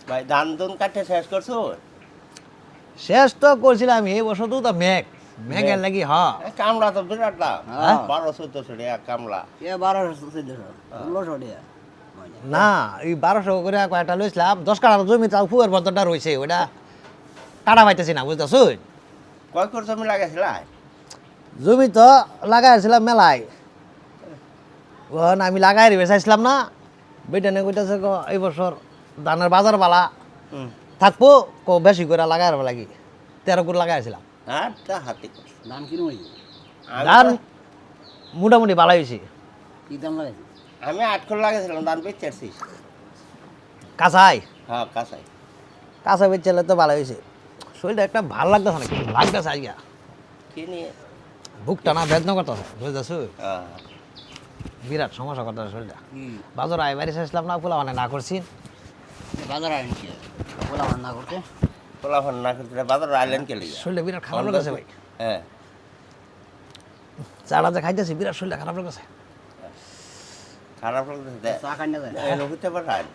ভাই ধান দুন কাটে শেষ করছো? শেষ তো করছিলাম এই বছর তো মেঘের লাগি কামলা তো বিরাট দাম, হ্যাঁ? 1200-1400 টাকা কামলা। এ 1200-1400 1600 টাকা না এই 1200 করে কয়টা লইছিলাম 10 কাঠা জমি তাও ফুয়ের বদলটা রয়েছে ওটা কাটা পাইতেছি না বুঝতেছ কয় করে জমি লাগাইছিলা? জমি তো লাগাইছিলাম মেলায় আমি লাগাই বেচাইছিলাম না বেটানে কইতাছে এই বছর ধানের বাজার বালা থাকবো বেশি করে লাগাই লাগি 13 করে লাগাইছিলাম আটটা হাতে করছো। ধান কিনো হইছে ধান মোটামুটি ভালো হয়েছে কি দাম লাগাইছে আমি 8 করে লাগাইছিলাম, ধান বেচেছি। কাঁচাই হ্যাঁ কাঁচাই। কাঁচা বেচলে তো ভালো হয়েছে শরীরটা একটা ভালো লাগতেছে না কিন্তু লাগতেছে আজকে কি নিয়ে? বুকটা না বেদনা করতেছে বুঝতেছ হ্যাঁ। বিরাট সমস্যা করতেছে শরীরটা কি বাজার আয় বাড়ি শেষলাম না পোলা মানে না করছি বাজার আইন কি বলা না করতে পোলাফান না করতে বাজার আইল্যান্ড কে লিগা? শরীরটা বিরাট খারাপ লাগতেছে ভাই হ্যাঁ। চাটা যে খাইতেছি বিরাট শরীরটা খারাপ লাগতেছে খারাপ লাগতেছে। চা খাইনা যায় এই লোক হইতে পারেন?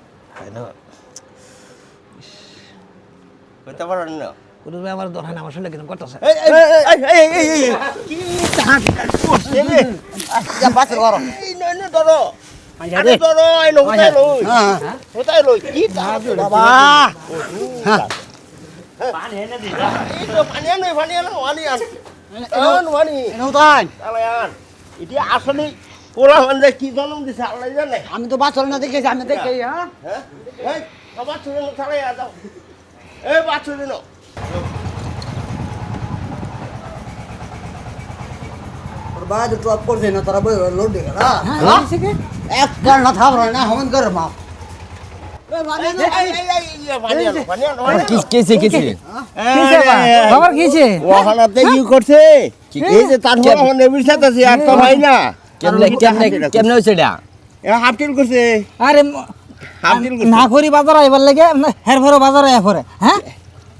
হইতে পারেন না? কোনো আমার দরকার আমার শরীরটা কিন্তু করতেছে বাসের গরম এই নয় না ধরো। আরে ধরো, এই লোক হইতে লই। হইতে লই। কি দাম বাবা পানি এনে দিলা। এই তো পানি আন, পানি আন, পানি আন। আন পানি। এনো তাই তাহলে আন। এটি আসলে পোলাফান যে কি জন্ম দিছে আল্লাহ জানে। আমি তো বাছর না দেখেছি আমি দেখি হ্যাঁ হ্যাঁ? এই সবার ছেলে ছাড়াই দাও। এই বাচ্চা দিন। और बाद तो आपको से ना तरह लोड दे ना हां एक कर ना था ना हम कर मा খবর কিছে ওখানেতে কি করছে এই যে তার ফোন নেবির সাথে আছে আর তো ভাই না কেমনে হইছে এটা এ হাফ টিল করছে আরে হাফ টিল করছে না করি বাজার আইবার লাগে হের ভরে বাজার আইয়া পরে হ্যাঁ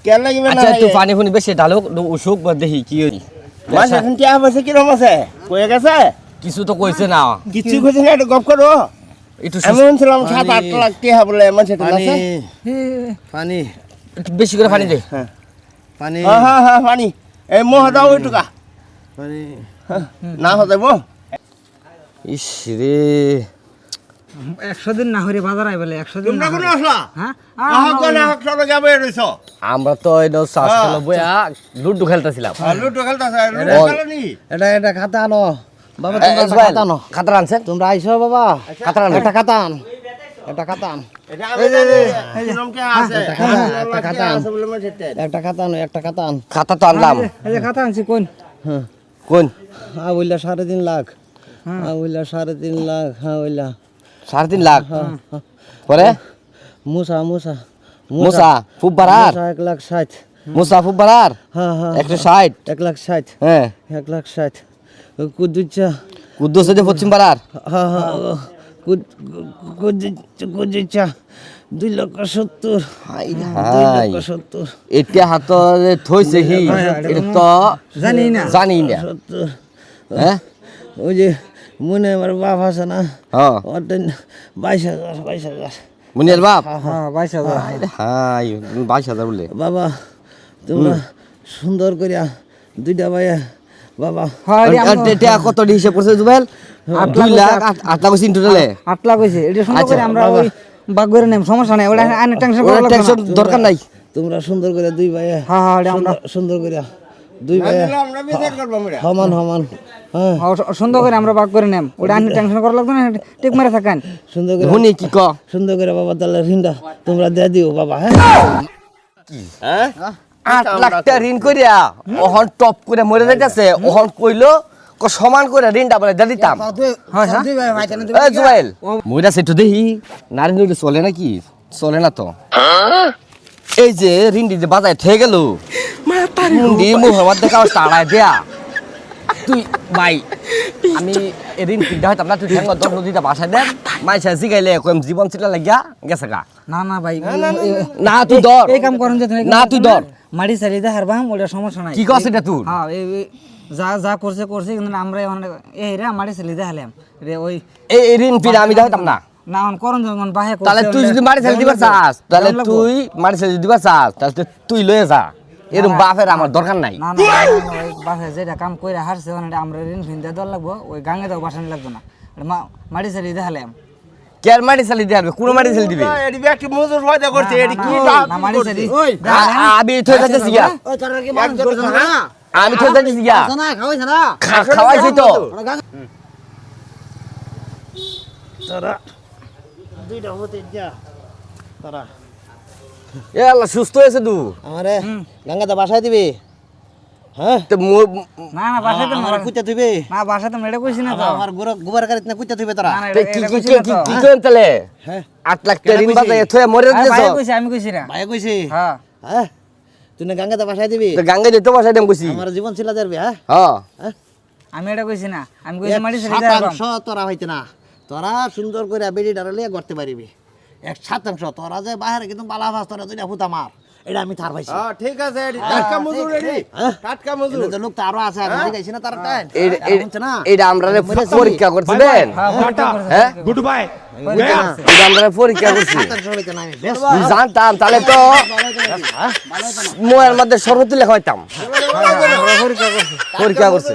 কেন লাগবে না আচ্ছা একটু পানি ফুনি বেশি ঢালো অসুখ বা দেখি কি হই মাছ এখন কি আছে কি রকম আছে কয়ে গেছে কিছু তো কইছে না কিছু কইছে না একটু গপ করো একটু এমন ছিলাম 7-8 লাখ টাকা বলে মানুষ এটা আছে পানি একটু বেশি করে পানি দে পানি হ্যাঁ হ্যাঁ হ্যাঁ পানি এই মোহ দাও ওইটুকা পানি না হতাইব ইস রে 100 দিন না হরি বাজার আইবালে 100 দিন তোমরা কোন আসলা হ্যাঁ আহ কোন আহ চলো যাবে রইছো আমরা তো এটা শ্বাস খেলো বইয়া লুডু খেলতেছিলাম লুডো খেলতাছে লুডো খেলনি এটা খাতা আনো বাবা এই, তোমরা ইসমাইল, খাতা আনো খাতা আনছেন তোমরা আইছো বাবা খাতা আনছেন একটা খাতা আন একটা খাতা আন এটা আমি জানি এরকম কে আছে একটা খাতা, একটা খাতা আন। আছে বলে মানুষ এটা একটা খাতা আনো একটা খাতা আন খাতা তো আনলাম এই যে খাতা আনছি কোন হ্যাঁ কোন বললা 3.5 লাখ বললা 3.5 লাখ বললা 3.5 লাখ পরে মুসা মুসা মুসা ফুববারার 1,60,000 মুসা ফুববারার হ্যাঁ হ্যাঁ 160 1,60,000 হ্যাঁ 1,60,000 কুদুচ্চা কুদ্দুস যে পশ্চিম পাড়ার হ্যাঁ হ্যাঁ কুদুচ্চা 2,70,000 হাই 2,70,000 এটা হাত থইছে হি এটা তো জানি না জানি না 70 হ্যাঁ ওই যে মনে আমার বাপ আছে না হ্যাঁ ওর 22,000 মুনিয়ার বাপ হ্যাঁ 22,000 হাই 22,000 বলে বাবা তোমরা সুন্দর করিয়া দুইটা ভাইয়া বাবা হ্যাঁ এটা কত হিসাব করছে জুবেল 2 লাখ 8 লাখ সিন টোটালে 8 লাখ হইছে এটা সুন্দর আচ্ছা, করে আমরা ওই বাগ করে নেম সমস্যা নাই ওটা আইন টেনশন করা লাগবে টেনশন না দরকার নাই তোমরা সুন্দর করে দুই ভাইয়া হ্যাঁ হ্যাঁ এটা আমরা সুন্দর করিয়া দুই ভাইয়া আমরা বিচার করব আমরা সমান সমান হ্যাঁ সুন্দর করে আমরা বাগ করে নেম ওটা আইন টেনশন করা লাগবে না ঠিক মারে থাকেন সুন্দর করে হুনি কি ক সুন্দর করে বাবা তাহলে ঋণটা তোমরা দিয়ে দিও বাবা হ্যাঁ হ্যাঁ 8 লাখ টাকা ঋণ করিয়া ওহন টপ করে মরে যাইতাছে ওহন কইলো সমান করে ঋণটা বলে দিয়ে দিতাম হ্যাঁ হ্যাঁ দুই ভাই ভাই কেন এ জুবেল মইরা সেটু দেহি নারী নইলে চলে নাকি চলে না তো এই যে ঋণটি যে বাজায় থেকে গেল মুন্ডি মোহাম্মদ দেখা তাড়ায় দেয়া তুই ভাই আমি ঋণ কিনতে হইতাম না তুই ঠেঙ্গ 10 নদীটা বাসায় দেন মাইসা জিগাইলে কম জীবন ছিলা লাগিয়া গেছে গা না না ভাই না তুই ধর এই কাম করেন যে না তুই ধর মাটি সারি দে হারবাম ওটা সমস্যা নাই কি কস এটা তুই হ্যাঁ যা যা করছে কিন্তু আমরা এই রে মাটি সারি দে হালাম রে ওই এই ঋণ ফিরে আমি দেখাইতাম না না অন করন যখন বাহে করছে তাহলে তুই যদি মারি ছেলে দিবার চাস তাহলে তুই মারি ছেলে দিবার চাস তাহলে তুই লয়ে যা এরকম বাপের আমার দরকার নাই না না ওই বাসে যেটা কাম কইরা হারছে ওখানে আমরা ঋণ ফিন দিয়ে দেওয়ার লাগবো ওই গাঙ্গে দাও বাসানি লাগবে না মাটি সারি দেখালাম কেয়ার মারি ছেলে দিয়ে আসবে কোন মারি ছেলে দিবে এটি একটি মজুর ফায়দা করছে এটি কি না মাটি সারি আমি থই যাচ্ছি গিয়া ওই তোরা কি মানুষ করছ না আমি থই যাচ্ছি গিয়া না খাওয়াইছ না খাওয়াইছি তো তারা দুইটা হতে যা তারা এ আল্লাহ সুস্থ হয়েছে তু আমারে গঙ্গাতে বাসায় দিবি হ্যাঁ তো না না বাসায় তো আমার কুইতে দিবি না বাসায় তো মেরে কইছি না তো আমার গোবর গাড়িতে না কুইতে দিবি তোরা না না কি এটা কি কইছি কি না তো কি করেন তাহলে হ্যাঁ 8 লাখ টাকা ঋণ বাজায় থয়ে মরে দিয়েছ ভাই কইছি আমি কইছি না ভাই কইছি হ্যাঁ হ্যাঁ তুই না গঙ্গাতে বাসায় দিবি তো গাঙ্গে যেতে বসাই দেম কইছি আমার জীবন ছিল যাবি হ্যাঁ হ্যাঁ আমি এটা কইছি না আমি কইছি মাটি সারি দেখালাম 7% তোরা হইতে না তোরা সুন্দর করে বেডি ডারলে করতে পারিবি 1% তোরা যে বাইরে কিন্তু বালা ফাস তোরা দুইটা ফুটা মার এটা আমি থার পাইছি হ্যাঁ ঠিক আছে এটি টাটকা মজুর এটি টাটকা মজুর এনে তো লোক তো আরো আছে আমি দেখাইছি না তার টাইম এটা আমরা পরীক্ষা করছি দেন হ্যাঁ গুড বাই এটা আমরা পরীক্ষা করছি 7% হইতে না আমি বেশ জানতাম তাহলে তো মোয়ের মধ্যে সর্বতুল্য খাইতাম পরীক্ষা করছি